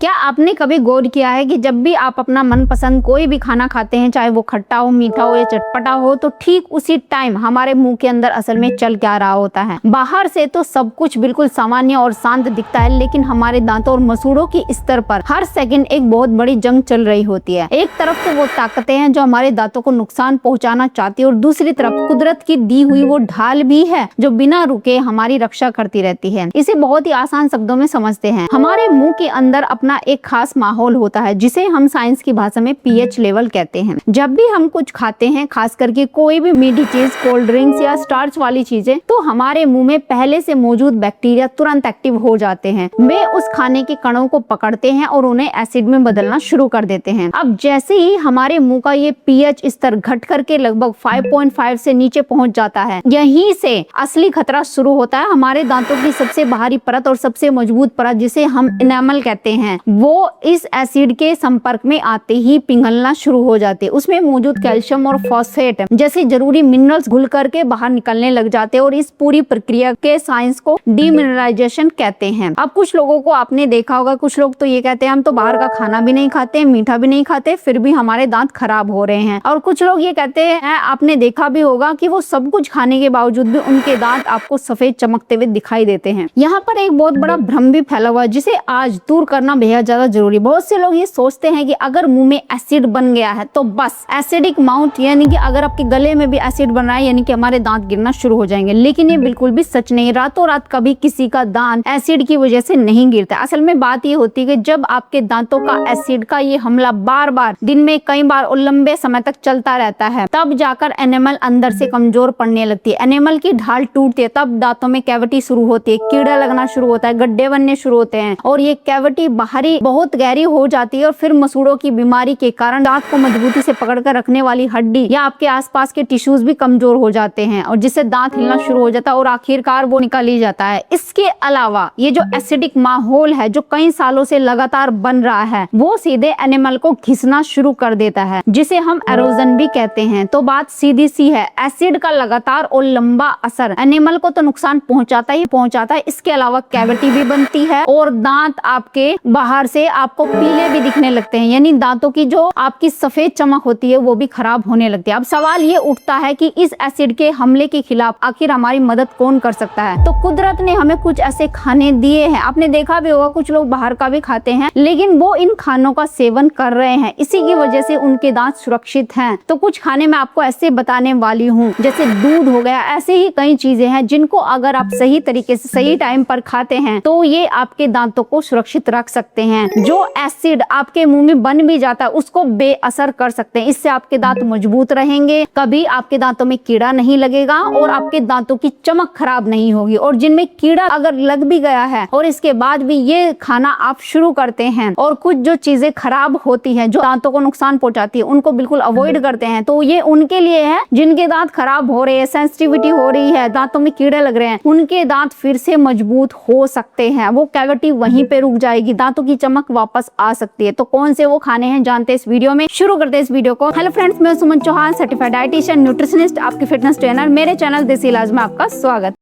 क्या आपने कभी गौर किया है कि जब भी आप अपना मनपसंद कोई भी खाना खाते हैं, चाहे वो खट्टा हो, मीठा हो या चटपटा हो, तो ठीक उसी टाइम हमारे मुंह के अंदर असल में चल क्या रहा होता है। बाहर से तो सब कुछ बिल्कुल सामान्य और शांत दिखता है, लेकिन हमारे दांतों और मसूड़ों की स्तर पर हर सेकंड एक बहुत बड़ी जंग चल रही होती है। एक तरफ तो वो ताकतें हैं जो हमारे दांतों को नुकसान पहुंचाना चाहती है, और दूसरी तरफ कुदरत की दी हुई वो ढाल भी है जो बिना रुके हमारी रक्षा करती रहती है। इसे बहुत ही आसान शब्दों में समझते हैं। हमारे मुंह के अंदर अपना एक खास माहौल होता है जिसे हम साइंस की भाषा में पीएच लेवल कहते हैं। जब भी हम कुछ खाते हैं, खास करके कोई भी मीठी चीज, कोल्ड ड्रिंक्स या स्टार्च वाली चीजें, तो हमारे मुंह में पहले से मौजूद बैक्टीरिया तुरंत एक्टिव हो जाते हैं। वे उस खाने के कणों को पकड़ते हैं और उन्हें एसिड में बदलना शुरू कर देते हैं। अब जैसे ही हमारे मुंह का ये पीएच स्तर घट करके लगभग 5.5 से नीचे पहुंच जाता है, यहीं से असली खतरा शुरू होता है। हमारे दांतों की सबसे बाहरी परत और सबसे मजबूत परत, जिसे हम इनेमल कहते हैं, वो इस एसिड के संपर्क में आते ही पिघलना शुरू हो जाते हैं। उसमें मौजूद कैल्शियम और फॉस्फेट जैसे जरूरी मिनरल्स घुल करके बाहर निकलने लग जाते हैं, और इस पूरी प्रक्रिया के साइंस को डीमिनरलाइजेशन कहते हैं। अब कुछ लोगों को आपने देखा होगा, कुछ लोग तो ये कहते हैं हम तो बाहर का खाना भी नहीं खाते, मीठा भी नहीं खाते, फिर भी हमारे दांत खराब हो रहे हैं। और कुछ लोग ये कहते हैं, आपने देखा भी होगा, कि वो सब कुछ खाने के बावजूद भी उनके दांत आपको सफेद चमकते हुए दिखाई देते हैं। यहाँ पर एक बहुत बड़ा भ्रम भी फैला हुआ है जिसे आज दूर करना बेहद ज्यादा जरूरी। बहुत से लोग ये सोचते हैं कि अगर मुंह में एसिड बन गया है तो बस एसिडिक माउथ, यानी कि अगर आपके गले में भी एसिड बन रहा है, यानी कि हमारे दांत गिरना शुरू हो जाएंगे। लेकिन ये बिल्कुल भी सच नहीं। रातों रात कभी किसी का दांत एसिड की वजह से नहीं गिरता। असल में बात ये होती है कि जब आपके दांतों का एसिड का ये हमला बार बार दिन में कई बार और लंबे समय तक चलता रहता है, तब जाकर एनेमल अंदर से कमजोर पड़ने लगती है। एनेमल की ढाल टूटती है, तब दांतों में कैविटी शुरू होती है, कीड़ा लगना शुरू होता है, गड्ढे बनने शुरू होते हैं, और ये कैविटी बाहरी बहुत गहरी हो जाती है। और फिर मसूड़ों की बीमारी के कारण दांत को मजबूती से पकड़कर रखने वाली हड्डी या आपके आसपास के टिश्यूज भी कमजोर हो जाते हैं, और जिससे दांत हिलना शुरू हो जाता है और आखिरकार वो निकाल ही जाता है। इसके अलावा ये जो एसिडिक माहौल है जो कई सालों से लगातार बन रहा है, वो सीधे एनिमल को घिसना शुरू कर देता है, जिसे हम एरोजन भी कहते हैं। तो बात सीधी सी है, एसिड का लगातार और लंबा असर एनिमल को तो नुकसान पहुंचाता ही पहुंचाता है। इसके अलावा कैविटी भी बनती है और दांत आपके बाहर से आपको पीले भी दिखने लगते हैं, यानी दांतों की जो आपकी सफेद चमक होती है वो भी खराब होने लगती है। अब सवाल ये उठता है कि इस एसिड के हमले के खिलाफ आखिर हमारी मदद कौन कर सकता है। तो कुदरत ने हमें कुछ ऐसे खाने दिए हैं, आपने देखा भी होगा, कुछ लोग बाहर का भी खाते हैं, लेकिन वो इन खानों का सेवन कर रहे हैं, इसी की वजह से उनके दांत सुरक्षित हैं। तो कुछ खाने मैं आपको ऐसे बताने वाली हूँ, जैसे दूध हो गया, ऐसे ही कई चीजें हैं जिनको अगर आप सही तरीके से सही टाइम पर खाते हैं तो ये आपके दांतों को सुरक्षित रख सकते हैं। जो एसिड आपके मुंह में बन भी जाता है उसको बेअसर कर सकते हैं। इससे आपके दांत मजबूत रहेंगे, कभी आपके दांतों में कीड़ा नहीं लगेगा और आपके दांतों की चमक खराब नहीं होगी। और जिनमें कीड़ा अगर लग भी गया है और इसके बाद भी ये खाना आप शुरू करते हैं और कुछ जो चीजें खराब होती हैं जो दांतों को नुकसान पहुंचाती है उनको बिल्कुल अवॉइड करते हैं, तो ये उनके लिए है जिनके दांत खराब हो रहे हैं, सेंसिटिविटी हो रही है, दांतों में कीड़े लग रहे हैं, उनके दांत फिर से मजबूत हो सकते हैं। वो कैविटी वहीं पे रुक जाएगी, दांतों की चमक वापस आ सकती है। तो कौन से वो खाने हैं जानते हैं इस वीडियो में। शुरू करते हैं इस वीडियो को। हेलो फ्रेंड्स, मैं सुमन चौहान, सर्टिफाइड डाइटिशियन, न्यूट्रिशनिस्ट, आपकी फिटनेस ट्रेनर। मेरे चैनल देसी इलाज में आपका स्वागत।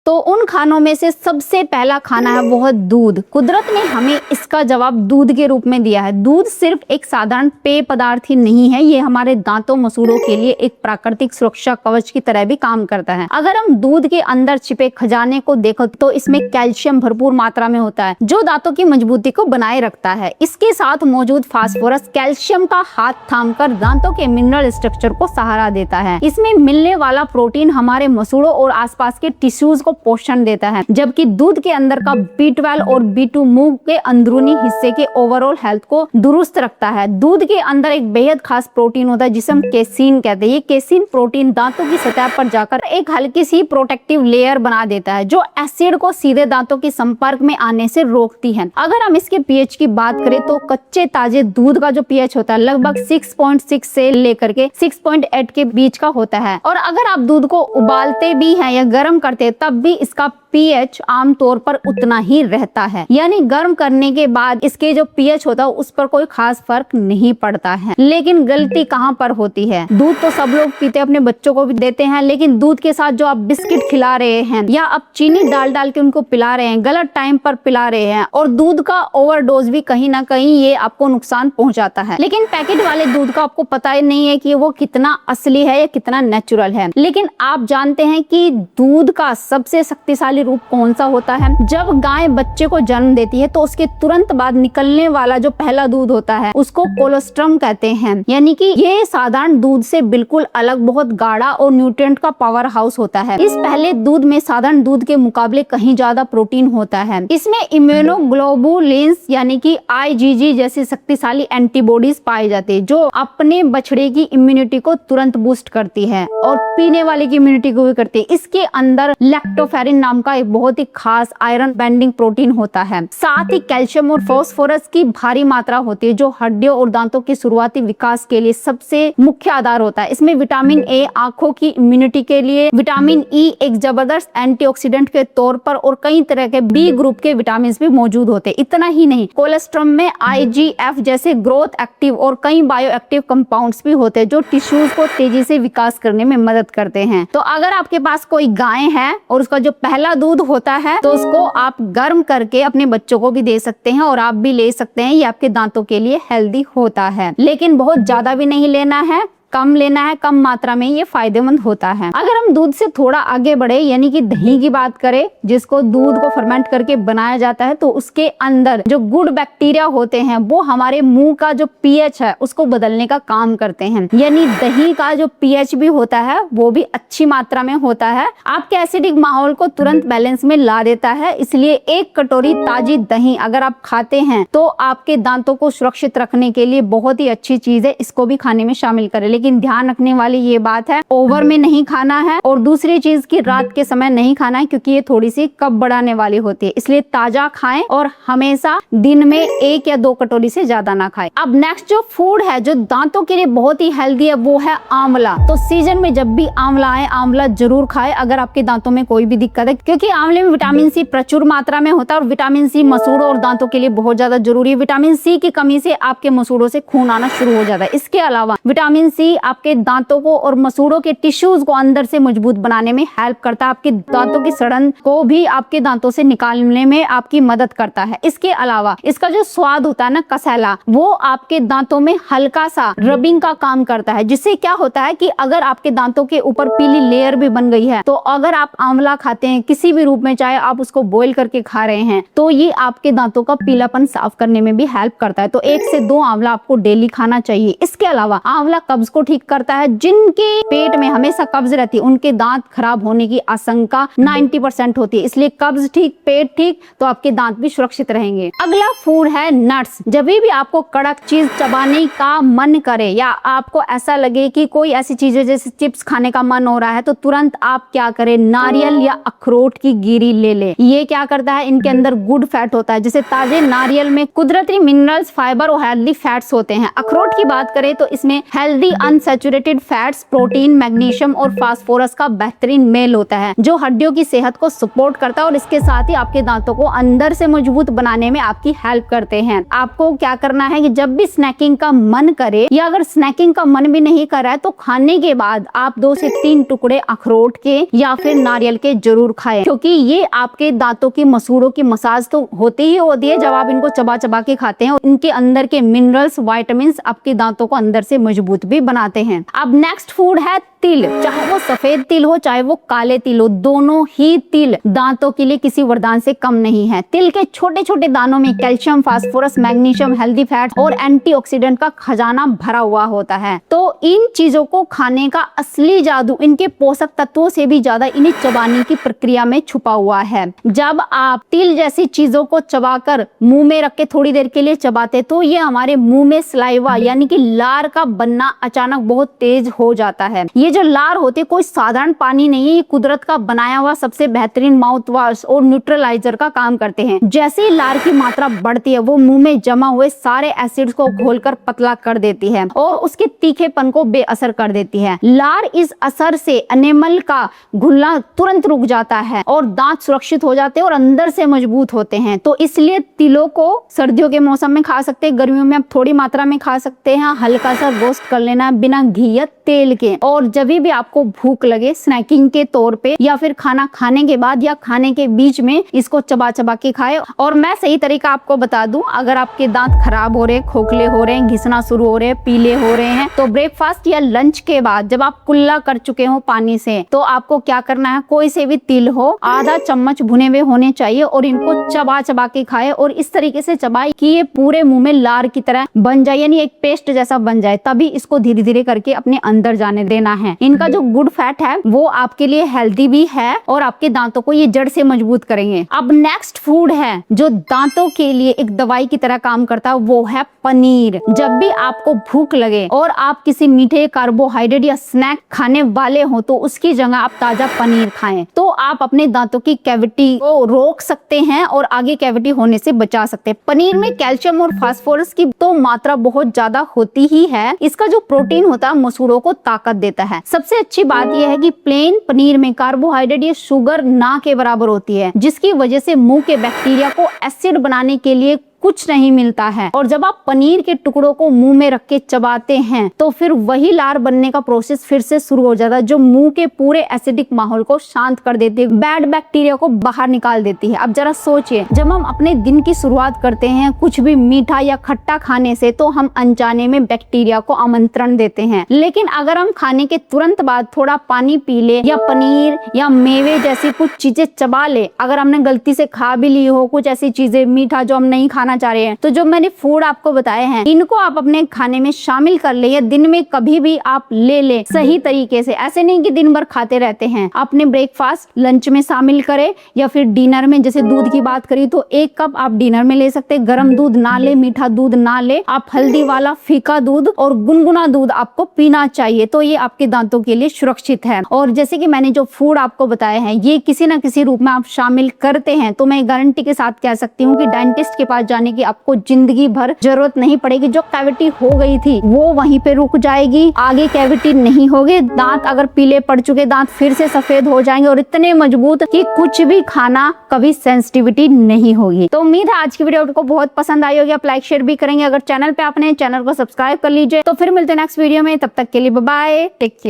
तो उन खानों में से सबसे पहला खाना है वो है दूध। कुदरत ने हमें इसका जवाब दूध के रूप में दिया है। दूध सिर्फ एक साधारण पेय पदार्थ ही नहीं है, ये हमारे दांतों मसूड़ों के लिए एक प्राकृतिक सुरक्षा कवच की तरह भी काम करता है। अगर हम दूध के अंदर छिपे खजाने को देखो तो इसमें कैल्शियम भरपूर मात्रा में होता है जो दांतों की मजबूती को बनाए रखता है। इसके साथ मौजूद फास्फोरस कैल्शियम का हाथ थाम कर दांतों के मिनरल स्ट्रक्चर को सहारा देता है। इसमें मिलने वाला प्रोटीन हमारे मसूड़ों और आसपास के टिश्यूज को पोषण देता है, जबकि दूध के अंदर का B12 और B2 मुंह के अंदरूनी हिस्से के ओवरऑल हेल्थ को दुरुस्त रखता है। दूध के अंदर एक बेहद खास प्रोटीन होता है जिसे हम केसीन कहते हैं। ये केसीन प्रोटीन दांतों की सतह पर जाकर एक हल्की सी प्रोटेक्टिव लेयर बना देता है जो एसिड को सीधे दांतों के संपर्क में आने से रोकती है। अगर हम इसके पीएच की बात करें तो कच्चे ताजे दूध का जो पीएच होता है लगभग 6.6 से लेकर के 6.8 के बीच का होता है। और अगर आप दूध को उबालते भी हैं या गर्म करते हैं तब भी भी इसका pH आमतौर पर उतना ही रहता है, यानी गर्म करने के बाद इसके जो pH होता है उस पर कोई खास फर्क नहीं पड़ता है। लेकिन गलती कहाँ पर होती है? दूध तो सब लोग पीते हैं, अपने बच्चों को भी देते हैं, लेकिन दूध के साथ जो आप बिस्किट खिला रहे हैं या आप चीनी डाल डाल के उनको पिला रहे हैं, गलत टाइम पर पिला रहे हैं, और दूध का ओवरडोज भी कहीं ना कहीं ये आपको नुकसान पहुंचाता है। लेकिन पैकेट वाले दूध का आपको पता ही नहीं है कि वो कितना असली है या कितना नेचुरल है। लेकिन आप जानते हैं कि दूध का सबसे शक्तिशाली रूप कौन सा होता है? जब गाय बच्चे को जन्म देती है तो उसके तुरंत बाद निकलने वाला जो पहला दूध होता है उसको कोलोस्ट्रम कहते हैं, यानी कि ये साधारण दूध से बिल्कुल अलग, बहुत गाढ़ा और न्यूट्रिएंट का पावर हाउस होता है। इस पहले दूध में साधारण दूध के मुकाबले कहीं ज्यादा प्रोटीन होता है। इसमें इम्यूनोग्लोबुलिन्स यानी कि IgG जैसी शक्तिशाली एंटीबॉडीज पाई जाती है जो अपने बछड़े की इम्यूनिटी को तुरंत बूस्ट करती है और पीने वाले की इम्यूनिटी को भी करती है। इसके अंदर लैक्टोफेरिन नाम का एक बहुत ही खास आयरन बाइंडिंग प्रोटीन होता है। साथ ही कैल्शियम और फास्फोरस की भारी मात्रा होती है जो हड्डियों और दांतों के शुरुआती विकास के लिए सबसे मुख्य आधार होता है। इसमें विटामिन ए आंखों की इम्यूनिटी के लिए, विटामिन ई एक जबरदस्त एंटीऑक्सीडेंट के तौर पर, और कई तरह के बी ग्रुप के विटामिन भी मौजूद होते हैं। इतना ही नहीं, कोलेस्ट्रॉल में IGF जैसे ग्रोथ एक्टिव और कई बायो एक्टिव कंपाउंड्स भी होते हैं जो टिश्यूज को तेजी से विकास करने में मदद करते हैं। तो अगर आपके पास कोई गाय है और उसका जो पहला दूध होता है तो उसको आप गर्म करके अपने बच्चों को भी दे सकते हैं और आप भी ले सकते हैं। ये आपके दांतों के लिए हेल्दी होता है, लेकिन बहुत ज्यादा भी नहीं लेना है, कम लेना है, कम मात्रा में ये फायदेमंद होता है। अगर हम दूध से थोड़ा आगे बढ़े यानी कि दही की बात करें, जिसको दूध को फर्मेंट करके बनाया जाता है, तो उसके अंदर जो गुड बैक्टीरिया होते हैं वो हमारे मुंह का जो pH है उसको बदलने का काम करते हैं। यानी दही का जो pH भी होता है वो भी अच्छी मात्रा में होता है, आपके एसिडिक माहौल को तुरंत बैलेंस में ला देता है। इसलिए एक कटोरी ताजी दही अगर आप खाते हैं तो आपके दांतों को सुरक्षित रखने के लिए बहुत ही अच्छी चीज है, इसको भी खाने में शामिल करें। लेकिन ध्यान रखने वाली ये बात है, ओवर में नहीं खाना है, और दूसरी चीज की रात के समय नहीं खाना है क्योंकि ये थोड़ी सी कफ बढ़ाने वाली होती है। इसलिए ताजा खाएं और हमेशा दिन में 1 या 2 कटोरी से ज्यादा ना खाएं। अब नेक्स्ट जो फूड है जो दांतों के लिए बहुत ही हेल्दी है वो है आंवला। तो सीजन में जब भी आंवला आए, आंवला जरूर खाएं अगर आपके दांतों में कोई भी दिक्कत है, क्योंकि आंवले में विटामिन सी प्रचुर मात्रा में होता है और विटामिन सी मसूड़ों और दांतों के लिए बहुत ज्यादा जरूरी है। विटामिन सी की कमी से आपके मसूड़ों से खून आना शुरू हो जाता है। इसके अलावा विटामिन सी आपके दांतों को और मसूड़ों के टिश्यूज को अंदर से मजबूत बनाने में हेल्प करता है। आपके दांतों की सड़न को भी आपके दांतों से निकालने में आपकी मदद करता है। इसके अलावा इसका जो स्वाद होता है ना कसैला, वो आपके दांतों में हल्का सा रबिंग का काम करता है, जिससे क्या होता है कि अगर आपके दांतों के ऊपर पीली लेयर भी बन गई है तो अगर आप आंवला खाते हैं किसी भी रूप में, चाहे आप उसको बॉईल करके खा रहे हैं, तो ये आपके दांतों का पीलापन साफ करने में भी हेल्प करता है। तो 1 से 2 आंवला आपको डेली खाना चाहिए। इसके अलावा आंवला कब्ज को ठीक करता है। जिनके पेट में हमेशा कब्ज रहती है उनके दांत खराब होने की आशंका 90% होती है। इसलिए कब्ज ठीक, पेट ठीक, तो आपके दांत भी सुरक्षित रहेंगे। अगला फूड है नट्स। जब भी आपको कड़क चीज चबाने का मन करे या आपको ऐसा लगे कि कोई ऐसी चीजें जैसे चिप्स खाने का मन हो रहा है, तो तुरंत आप क्या करें, नारियल या अखरोट की गिरी ले ले। ये क्या करता है, इनके अंदर गुड फैट होता है। जैसे ताजे नारियल में कुदरती मिनरल्स, फाइबर और हेल्दी फैट्स होते हैं। अखरोट की बात करें तो इसमें healthy unsaturated fats, protein, magnesium और फास्फोरस का बेहतरीन मेल होता है जो हड्डियों की सेहत को सपोर्ट करता है और इसके साथ ही आपके दांतों को अंदर से मजबूत बनाने में आपकी हेल्प करते हैं। आपको क्या करना है कि जब भी स्नैकिंग का मन करे या अगर स्नैकिंग का मन भी नहीं कर रहा है तो खाने के बाद आप 2 से 3 टुकड़े अखरोट के या फिर नारियल के जरूर खाएं, क्योंकि ये आपके दांतों की मसूड़ों की मसाज तो होती ही होती है जब आप इनको चबा चबा के खाते हैं। इनके अंदर के मिनरल्स, वाइटामिन आपके दांतों को अंदर से मजबूत भी बनाते हैं। अब नेक्स्ट फूड है तिल। चाहे वो सफेद तिल हो चाहे वो काले तिल हो, दोनों ही तिल दांतों के लिए किसी वरदान से कम नहीं है। तिल के छोटे छोटे दानों में calcium, phosphorus, magnesium, healthy fat और एंटीऑक्सीडेंट का खजाना भरा हुआ होता है। तो इन चीजों को खाने का असली जादू इनके पोषक तत्वों से भी ज्यादा इन्हें चबाने की प्रक्रिया में छुपा हुआ है। जब आप तिल जैसी चीजों को चबाकर मुंह में रख के थोड़ी देर के लिए चबाते तो ये हमारे मुंह में सलाइवा यानी कि लार का बनना अचानक बहुत तेज हो जाता है। ये ये जो लार होती है कोई साधारण पानी नहीं है, ये कुदरत का बनाया हुआ सबसे बेहतरीन माउथ वॉश और न्यूट्रलाइजर का काम करते हैं। जैसे ही लार की मात्रा बढ़ती है वो मुंह में जमा हुए सारे एसिड्स को घोलकर पतला कर देती है और उसके तीखेपन को बेअसर कर देती है। लार इस असर से एनेमल का घुलना तुरंत रुक जाता है और दांत सुरक्षित हो जाते हैं और अंदर से मजबूत होते हैं। तो इसलिए तिलों को सर्दियों के मौसम में खा सकते हैं, गर्मियों में आप थोड़ी मात्रा में खा सकते हैं। हल्का सा रोस्ट कर लेना बिना घी या तेल के, और जब भी आपको भूख लगे स्नैकिंग के तौर पे या फिर खाना खाने के बाद या खाने के बीच में इसको चबा चबा के खाए। और मैं सही तरीका आपको बता दूं, अगर आपके दांत खराब हो रहे, खोखले हो रहे हैं, घिसना शुरू हो रहे हैं, पीले हो रहे हैं, तो ब्रेकफास्ट या लंच के बाद जब आप कुल्ला कर चुके हो पानी से, तो आपको क्या करना है, कोई से भी तिल हो आधा चम्मच भुने हुए होने चाहिए और इनको चबा चबा के खाए और इस तरीके से चबाए कि ये पूरे मुंह में लार की तरह बन जाए, यानी एक पेस्ट जैसा बन जाए। तभी इसको धीरे धीरे करके अपने अंदर जाने देना है। इनका जो गुड फैट है वो आपके लिए हेल्दी भी है और आपके दांतों को ये जड़ से मजबूत करेंगे। अब नेक्स्ट फूड है जो दांतों के लिए एक दवाई की तरह काम करता है, वो है पनीर। जब भी आपको भूख लगे और आप किसी मीठे कार्बोहाइड्रेट या स्नैक खाने वाले हो तो उसकी जगह आप ताजा पनीर खाएं, तो आप अपने दांतों की कैविटी को रोक सकते हैं और आगे कैविटी होने से बचा सकते हैं। पनीर में कैल्शियम और फास्फोरस की तो मात्रा बहुत ज्यादा होती ही है। इसका जो प्रोटीन होता है मसूड़ों को ताकत देता है। सबसे अच्छी बात यह है कि प्लेन पनीर में कार्बोहाइड्रेट या शुगर ना के बराबर होती है, जिसकी वजह से मुंह के बैक्टीरिया को एसिड बनाने के लिए कुछ नहीं मिलता है। और जब आप पनीर के टुकड़ों को मुंह में रख के चबाते हैं तो फिर वही लार बनने का प्रोसेस फिर से शुरू हो जाता है, जो मुंह के पूरे एसिडिक माहौल को शांत कर देती है, बैड बैक्टीरिया को बाहर निकाल देती है। अब जरा सोचिए, जब हम अपने दिन की शुरुआत करते हैं कुछ भी मीठा या खट्टा खाने से, तो हम अनजाने में बैक्टीरिया को आमंत्रण देते हैं। लेकिन अगर हम खाने के तुरंत बाद थोड़ा पानी पी ले या पनीर या मेवे जैसी कुछ चीजें चबा ले, अगर हमने गलती से खा भी ली हो कुछ ऐसी चीजें मीठा जो हम नहीं खाना चाह रहे हैं, तो जो मैंने फूड आपको बताए हैं इनको आप अपने खाने में शामिल कर ले या दिन में कभी भी आप ले ले सही तरीके से। ऐसे नहीं कि दिन भर खाते रहते हैं। अपने ब्रेकफास्ट लंच में शामिल करें या फिर डिनर में, जैसे दूध की बात करी तो 1 कप आप डिनर में ले सकते हैं। गर्म दूध ना ले, मीठा दूध ना ले, आप हल्दी वाला फीका दूध और गुनगुना दूध आपको पीना चाहिए, तो ये आपके दांतों के लिए सुरक्षित है। और जैसे कि मैंने जो फूड आपको बताए हैं ये किसी न किसी रूप में आप शामिल करते हैं तो मैं गारंटी के साथ कह सकती हूँ कि डेंटिस्ट के पास जाने की आपको जिंदगी भर जरूरत नहीं पड़ेगी। जो कैविटी हो गई थी वो वहीं पे रुक जाएगी, आगे कैविटी नहीं होगी। दांत अगर पीले पड़ चुके दांत फिर से सफेद हो जाएंगे और इतने मजबूत कि कुछ भी खाना कभी सेंसिटिविटी नहीं होगी। तो उम्मीद है आज की वीडियो आपको बहुत पसंद आई होगी। आप लाइक शेयर भी करेंगे। अगर चैनल पे आपने चैनल को सब्सक्राइब कर लीजिए। तो फिर मिलते हैं नेक्स्ट वीडियो में, तब तक के लिए बाय बाय, टेक केयर।